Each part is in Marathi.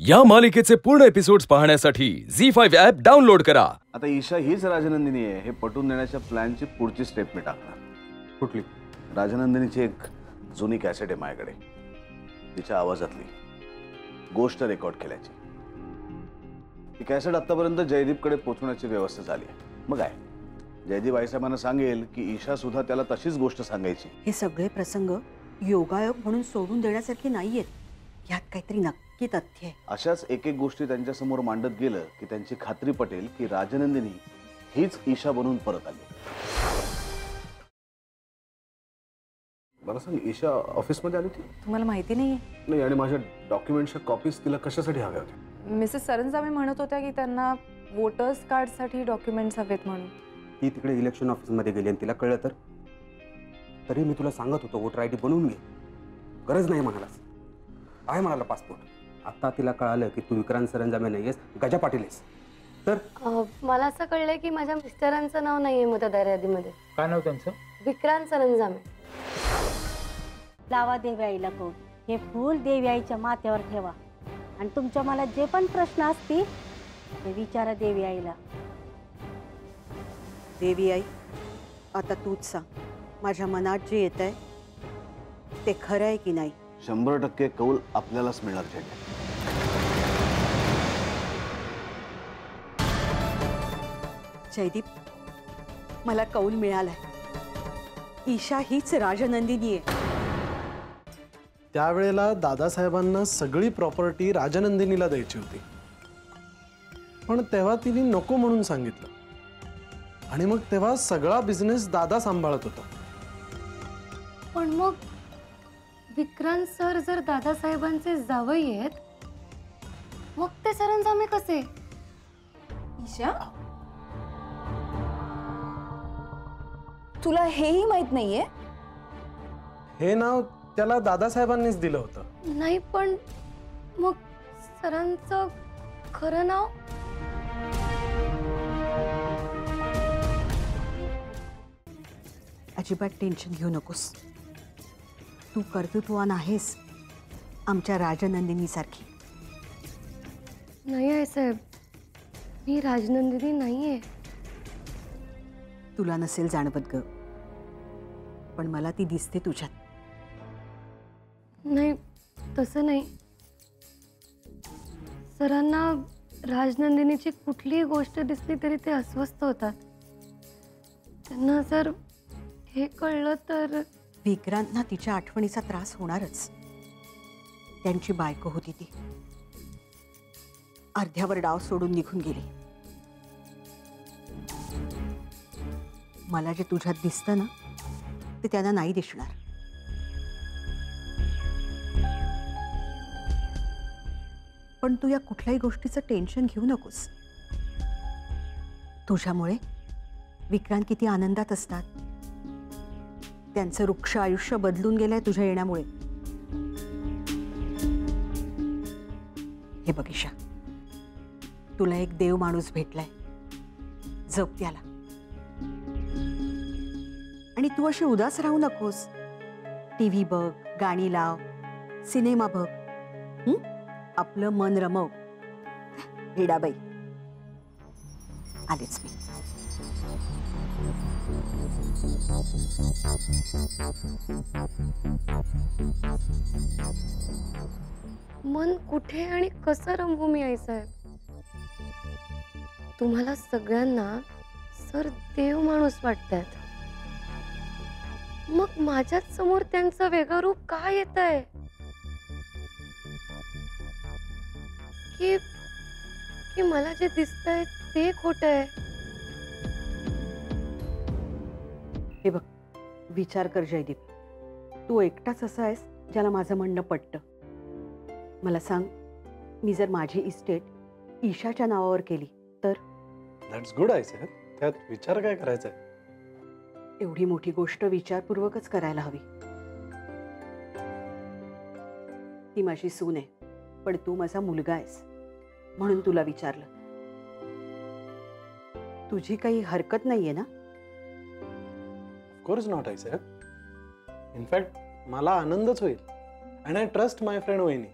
या मालिकेचे पूर्ण एपिसोड्स पाहण्यासाठी झी5 ॲप डाउनलोड करा। आता ईशा हीच राजनंदिनी आहे हे पटवून देण्याच्या प्लॅनची पुढची स्टेप मी टाकणार। कुठली? राजनंदिनीची एक जुनी कॅसेट आहे माझ्याकडे, तिच्या आवाजातली गोष्ट रेकॉर्ड केल्याची। ही कॅसेट आतापर्यंत जयदीपकडे पोहोचवण्याची व्यवस्था झाली आहे। मग काय, जयदीप आईसाहेबांना सांगेल की ईशा सुद्धा त्याला तशीच गोष्ट सांगायची। हे सगळे प्रसंग योगायोग म्हणून सोडून देण्यासारखे नाहीयेत, यात काहीतरी नक्की तथ्य आहे। अशाच एक एक गोष्टी त्यांच्या समोर मांडत गेलं की त्यांची खात्री पटेल की राजनंदिनी हीच ईशा बनून परत आली। मला सांग, ईशा ऑफिसमध्ये आली होती? तुम्हाला माहिती नाहीये? नाही, आणि माझ्या डॉक्युमेंटच्या कॉपीज तिला कशासाठी हव्या होत्या? मिसेस सरंजामे म्हणत होत्या की त्यांना वोटर्स कार्डसाठी डॉक्युमेंट्स हवेत म्हणून। ती तिकडे इलेक्शन ऑफिसमध्ये गेली आणि तिला कळलं तर? तरी मी तुला सांगत होतो वोटर आयडी बनवून घे, गरज नाही म्हणालास। आहे म्हणाला पासपोर्ट। आता तिला कळालं की तू विक्रांत सरंजामे नाहीयेस, गजा पाटील आहेस। तर मला असं कळलंय की माझ्या मिस्टरांचं नाव नाहीये मतदार यादीमध्ये। काय नाव त्यांचं? विक्रांत सरंजामे। लावा देवी आईला कोण, हे फूल देवी आईच्या माथ्यावर ठेवा आणि तुमच्या मला जे पण प्रश्न असतील ते विचारा देवी आईला। देवी आई, आता तूच सांग, माझ्या मनात जे येत आहे ते खरं आहे की नाही? 100% कौल आपल्यालाच मिळणार आहे। जयदीप, मला कौल मिळालाय, ईशा हीच राजनंदिनी आहे। त्यावेळेला दादासाहेबांना सगळी प्रॉपर्टी राजनंदिनीला द्यायची होती, पण तेव्हा तिने नको म्हणून सांगितलं आणि मग तेव्हा सगळा बिझनेस दादा सांभाळत होता। पण मग विक्रांत सर जर दादासाहेबांचे जावई आहेत, मग ते सरंजामे कसे? ईशा, तुला हेही माहित नाहीये? हे नाव त्याला दादासाहेबांनीच दिलं होतं। नाही, पण मग सरांचं खरं नाव? अजिबात टेन्शन घेऊ नकोस, तू कर्तृत्ववान आहेस, आमच्या राजनंदिनी सारखी। नाही आहे साहेब, मी राजनंदिनी नाहीये। तुला नसेल जाणवत ग, पण मला ती दिसते तुझ्यात। नाही, तसं नाही। सरांना राजनंदिनीची कुठलीही गोष्ट दिसली तरी ते अस्वस्थ होतात। त्यांना जर हे कळलं तर? विक्रांतना तिच्या आठवणीचा त्रास होणारच। त्यांची बायको होती ती, अर्ध्यावर डाव सोडून निघून गेली। मला जे तुझ्यात दिसतं ना ते त्यांना नाही दिसणार। पण तू या कुठल्याही गोष्टीचं टेन्शन घेऊ नकोस। तुझ्यामुळे विक्रांत किती आनंदात असतात, त्यांचं वृक्ष आयुष्य बदलून गेलंय तुझ्या येण्यामुळे। हे बघ ईशा, तुला एक देव माणूस भेटलाय, जप त्याला। आणि तू अशी उदास राहू नकोस। टीव्ही बघ, गाणी लाव, सिनेमा बघ, आपलं मन रमव। हिडाबाई, आलेच मी। मन कुठे आणि कसं रमवू मी आई साहेब? तुम्हाला सगळ्यांना सर देव माणूस वाटतात, मग माझ्याच समोर त्यांचं वेगळं रूप का येत आहे? की मला जे दिसतंय ते खोटं आहे? हे बघ, विचार कर जयदीप, तू एकटाच असा आहेस ज्याला माझं म्हणणं पटतं। मला सांग, मी जर माझी इस्टेट ईशाच्या नावावर केली तर? दॅट्स गुड आहे साहेब, त्यात विचार काय करायचा आहे? एवढी मोठी गोष्ट विचारपूर्वकच करायला हवी। ती माझी सून आहे, पण तू माझा मुलगा आहेस म्हणून तुला विचारलं। तुझी काही हरकत नाहीये ना? ऑफकोर्स नॉट आहे साहेब। इनफॅक्ट मला आनंदच होईल, and I trust my friend वहिनी।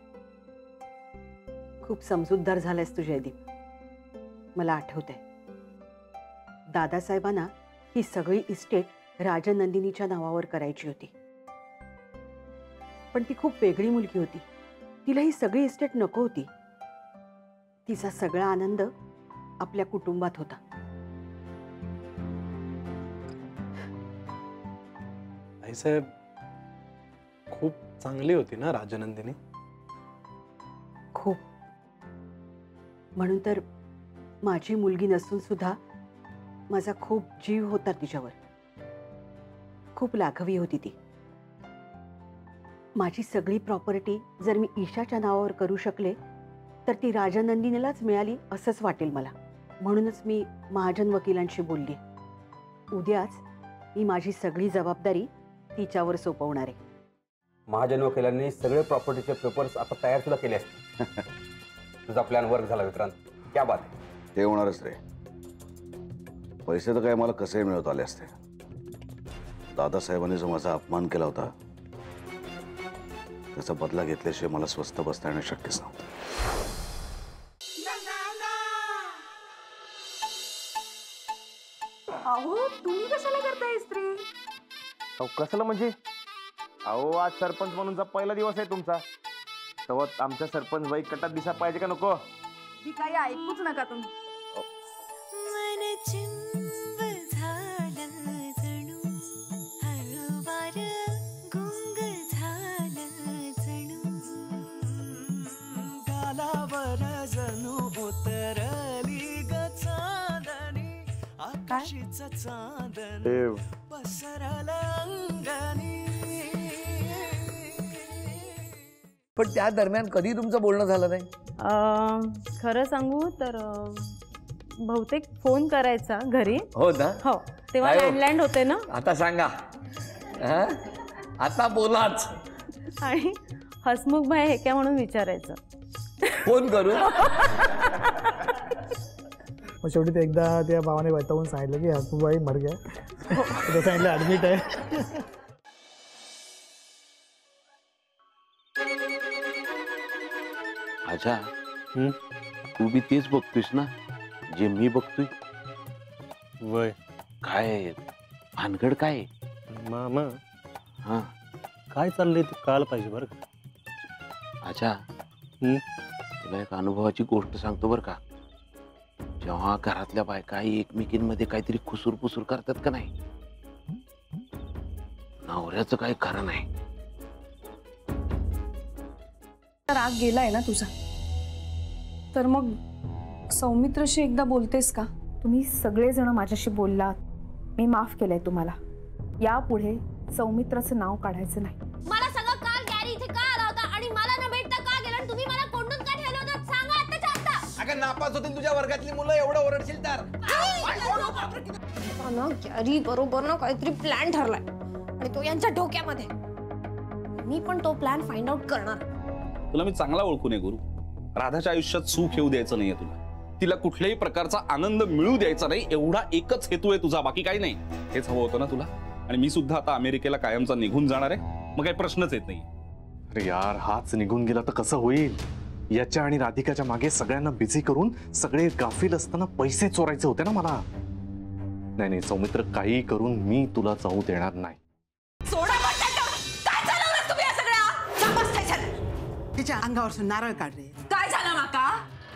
खूप समजूतदार झालायस तू जयदीप. मला आठवतंय, दादासाहेबांना ही सगळी इस्टेट राजनंदिनीच्या नावावर करायची होती. पण ती खूप वेगळी मुलगी होती. तिला ही सगळी इस्टेट नको होती. तिचा सगळा आनंद आपल्या कुटुंबात होता. आईसाहेब, खूप चांगली होती ना राजनंदिनी? खूप. म्हणून तर माझी मुलगी नसून सुद्धा माझा खूप जीव होता तिच्यावर. खूप लाघवी होती ती. माझी सगळी प्रॉपर्टी जर मी ईशाच्या नावावर करू शकले तर ती राजनंदिनीलाच मिळाली असंच वाटेल मला. म्हणूनच मी महाजन वकिलांशी बोलली. उद्याच मी माझी सगळी जबाबदारी तिच्यावर सोपवणार आहे. महाजन वकिलांनी सगळे प्रॉपर्टीचे पेपर्स आता तयार सुद्धा केले असते. तुझा प्लॅन वर्क झाला विक्रांत, क्या बात आहे. ते होणारच रे. पैसे तर काय मला कसे मिळत आले असते. दादासाहेबांनी जो माझा अपमान केला होता त्याचा बदला घेतल्याशिवाय मला स्वस्थ बसता येणं शक्यच नव्हतं. अहो तुम्ही कशाला करताय इस्त्री? अहो कसलं म्हणजे? अहो आज सरपंच म्हणूनचा पहिला दिवस आहे तुमचा. तेव्हा आमच्या सरपंच बाई कटात दिसा पाहिजे का नको? ती काही ऐकूच नका तुम्ही. पण त्या दरम्यान कधी तुमचं बोलणं झालं नाही? खरं सांगू तर बहुतेक फोन करायचा घरी. हो ना? हो, तेव्हा लँडलाईन होते ना. आता सांगा, आता बोलाच. आणि हसमुख भाई हे काय म्हणून विचारायचं. फोन करू. मग शेवटी ते एकदा त्या भावाने वैतावून सांगितलं की हसमुखबाई मर गया. ते सांगितलं ॲडमिट आहे. अच्छा, तू बी तेच बघतोयस ना जे मी बघतोय? वय काय भानगड काय मामा? हा, काय चाललंय ते कळायला पाहिजे बरं का. अच्छा, तुला एक अनुभवाची गोष्ट सांगतो बरं का. जेव्हा घरातल्या बायका एकमेकींमध्ये काहीतरी खुसूर पुसूर करतात का नाही, नवऱ्याचं काही खरं नाही. राग गेलाय ना तुझा, तर मग सौमित्रशी एकदा बोलतेस का? तुम्ही सगळेजण माझ्याशी बोललात, मी माफ केलंय तुम्हाला. यापुढे सौमित्राचं नाव काढायचं नाही. मला सगळं काल गॅरी इथे का आला होता आणि मला न भेटता का गेला आणि तुम्ही मला कोंडून का ठेवलं होतं सांगा आत्ताच्या आत्ता. अगं नापास होतील तुझ्या वर्गातली मुलं, एवढं ओरडशील तर? ना गॅरी बरोबर ना काहीतरी प्लॅन ठरलाय आणि तो यांच्या डोक्यामध्ये. मी पण तो प्लॅन फाइंड आउट करणार. तुला मी चांगला ओळखून आहे गुरु. राधाच्या आयुष्यात सुख येऊ द्यायचं नाहीये तुला. तिला कुठल्याही प्रकारचा आनंद मिळू द्यायचा नाही, एवढा एकच हेतू आहे तुझा, बाकी काही नाही. हेच हवं होतं ना तुला. आणि मी सुद्धा आता अमेरिकेला कायमचा निघून जाणार आहे, मग काही प्रश्नच येत नाही. अरे यार, हाच निघून गेला तर कसं होईल? याच्या आणि राधिकाच्या मागे सगळ्यांना बिझी करून सगळे गाफील असताना पैसे चोरायचे होते ना मला. नाही नाही सौमित्र, काही करून मी तुला जाऊ देणार नाही. तिच्या अंगावरसून नारळ काढ रे. काय झालं माका?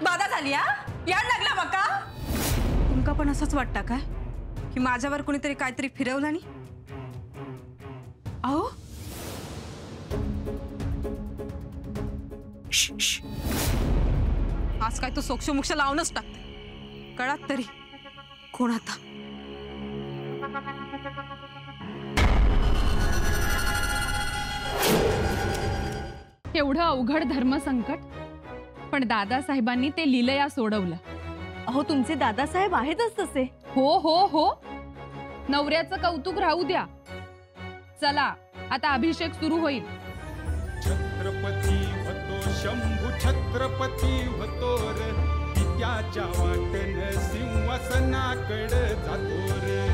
बाधा झाली? याड लागला माका? तुमका पण असंच वाटतं काय की माझ्यावर कोणीतरी काहीतरी फिरवलं नाही? अहो आज काय तो सोक्षमोक्ष लावूनच टाकते. कळत तरी कोण आता? एवढं अवघड धर्मसंकट, पण दादासाहेबांनी ते लीलया सोडवलं. अहो तुमचे दादासाहेब आहेतच तसे. हो हो हो, नवऱ्याचं कौतुक राहू द्या. चला आता अभिषेक सुरू होईल. छत्रपती होतो शंभू, छत्रपती होतो रे, त्याच्या वाटेन सिंहासनाकडे जातो रे.